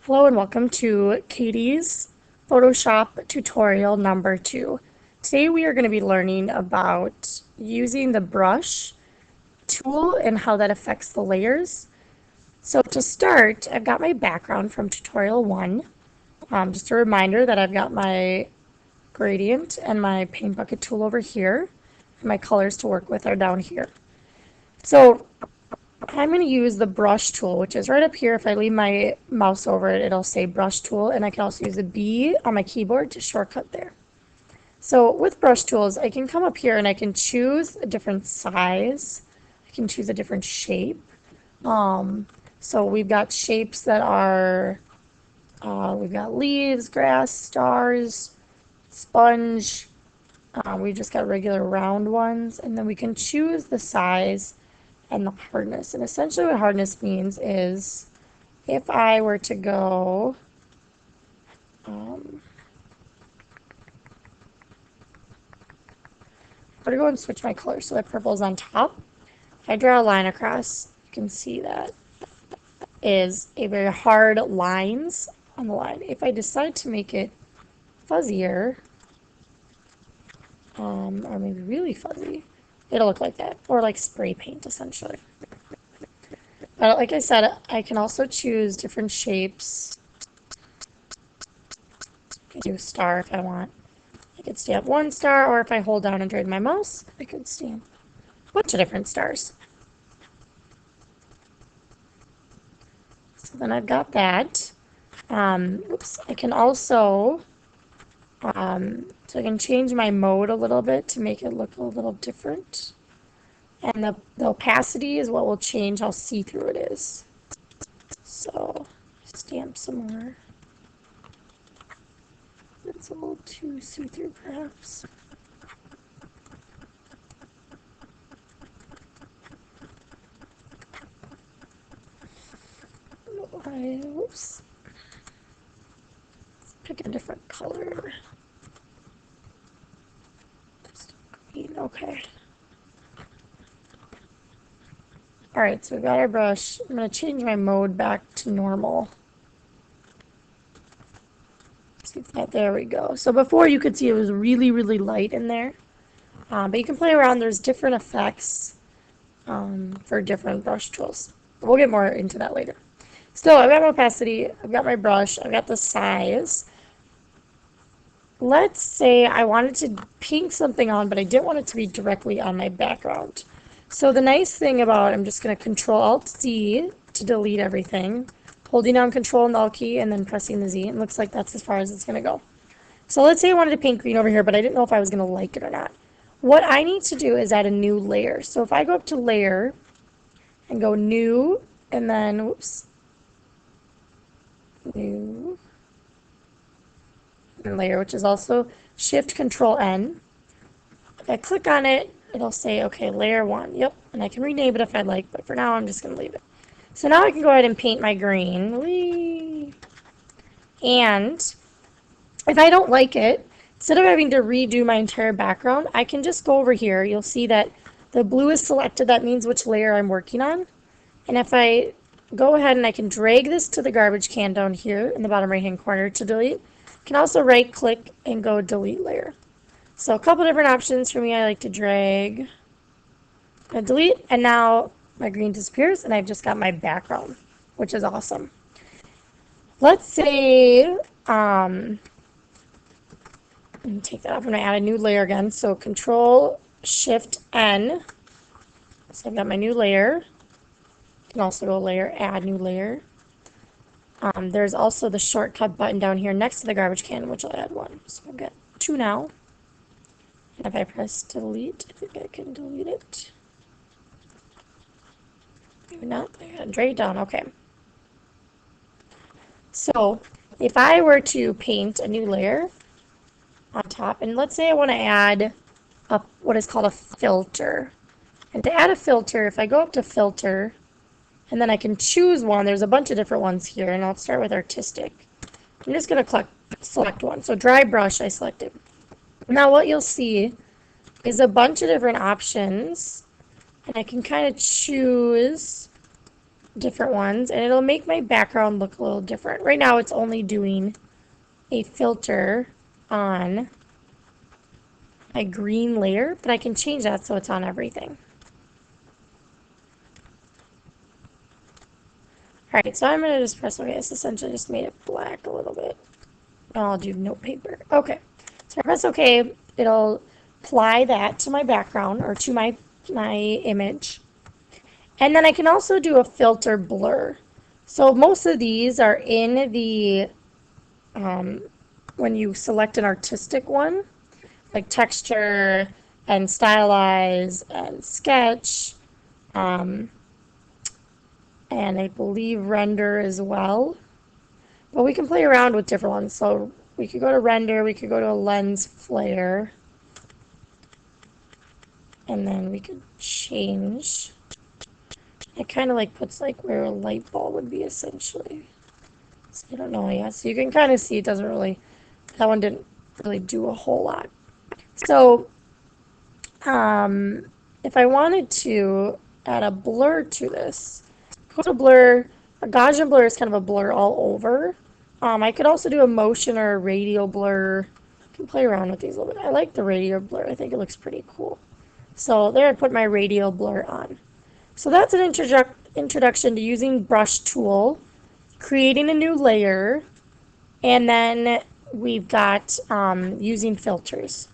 Hello and welcome to Katie's Photoshop tutorial number 2. Today we are going to be learning about using the brush tool and how that affects the layers. So to start, I've got my background from tutorial 1. Just a reminder that I've got my gradient and my paint bucket tool over here. And my colors to work with are down here. So I'm going to use the brush tool, which is right up here. If I leave my mouse over it, it'll say brush tool, and I can also use the B on my keyboard to shortcut there. So with brush tools, I can come up here and I can choose a different size. I can choose a different shape. So we've got shapes that are, we've got leaves, grass, stars, sponge. We've just got regular round ones, and then we can choose the size and the hardness. And essentially what hardness means is if I were to go and switch my color so that purple is on top. If I draw a line across, you can see that is a very hard lines on the line. If I decide to make it fuzzier, or maybe really fuzzy, it'll look like that, or like spray paint essentially. But like I said, I can also choose different shapes. I can do a star if I want. I could stamp one star, or if I hold down and drag my mouse, I could stamp a bunch of different stars. So then I've got that. Oops, I can also, so I can change my mode a little bit to make it look a little different. And the opacity is what will change how see-through it is. So, stamp some more. It's a little too see-through, perhaps. Oops. Let's pick a different color. Just green, okay. Alright, so we've got our brush. I'm going to change my mode back to normal. See that? There we go. So before you could see it was really, really light in there. But you can play around. There's different effects for different brush tools. We'll get more into that later. So I've got my opacity, I've got my brush, I've got the size. Let's say I wanted to paint something on, but I didn't want it to be directly on my background. So the nice thing about, I'm just going to Control-Alt-Z to delete everything, holding down Control and the Alt key, and then pressing the Z. It looks like that's as far as it's going to go. So let's say I wanted to paint green over here, but I didn't know if I was going to like it or not. What I need to do is add a new layer. So if I go up to Layer and go New, and then, whoops, New, and Layer, which is also Shift-Control-N. If I click on it, it'll say, okay, layer 1. Yep, and I can rename it if I'd like, but for now I'm just going to leave it. So now I can go ahead and paint my green. Whee! And if I don't like it, instead of having to redo my entire background, I can just go over here. You'll see that the blue is selected. That means which layer I'm working on. And if I go ahead and I can drag this to the garbage can down here in the bottom right-hand corner to delete, I can also right-click and go delete layer. So a couple different options for me. I like to drag and delete, and now my green disappears, and I've just got my background, which is awesome. Let's say, let me take that off. I'm going to add a new layer again. So Control-Shift-N. So I've got my new layer. You can also go layer, add new layer. There's also the shortcut button down here next to the garbage can, which I'll add one. So I've got 2 now. And if I press delete, I think I can delete it. Maybe not. I gotta drag it down. Okay. So if I were to paint a new layer on top, and let's say I want to add what is called a filter. And to add a filter, if I go up to filter, and then I can choose one, there's a bunch of different ones here, and I'll start with artistic. I'm just going to select one. So dry brush, I selected. Now what you'll see is a bunch of different options, and I can kind of choose different ones, and it'll make my background look a little different. Right now it's only doing a filter on my green layer, but I can change that so it's on everything. Alright, so I'm going to just press OK. This essentially just made it black a little bit. I'll do note paper. Okay, so I press OK. It'll apply that to my background or to my image. And then I can also do a filter blur. So most of these are in the, when you select an artistic one, like texture and stylize and sketch, and I believe render as well. But we can play around with different ones. So we could go to render, we could go to lens flare, and then we could change. It kind of like puts like where a light bulb would be essentially. So I don't know yet. So you can kind of see it doesn't really, that one didn't really do a whole lot. So if I wanted to add a blur to this, go to blur. A Gaussian blur is kind of a blur all over. I could also do a motion or a radial blur. I can play around with these a little bit. I like the radial blur. I think it looks pretty cool. So there I put my radial blur on. So that's an introduction to using brush tool, creating a new layer, and then we've got using filters.